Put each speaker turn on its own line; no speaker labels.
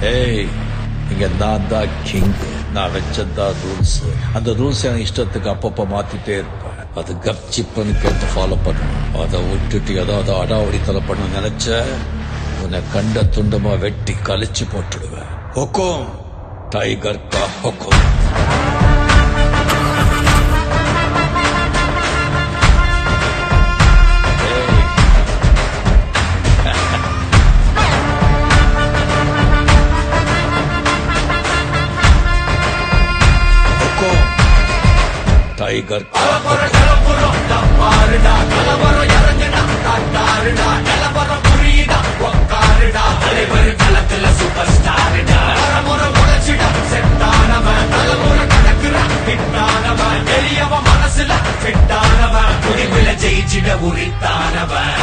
ஏய், இங்க நான் தான் கிங். நான் வச்சதான் ரூல்ஸ். அந்த ரூல்ஸ் என் இஷ்டத்துக்கு அப்பப்ப மாத்திட்டே இருப்பேன். அது கப்சிப்புன்னு கேட்டு ஃபாலோ பண்ணணும். அதை விட்டுட்டு ஏதாவது அடாவடித்தலை பண்ண நினைச்ச உன்னை கண்ட துண்டமா வெட்டி கழிச்சு போட்டுடுவேன். ஹுக்கும் டைகர் கா ஹுக்கும். டைகர்
மனசுல ஜெயிச்சிட உரித்தானவன்.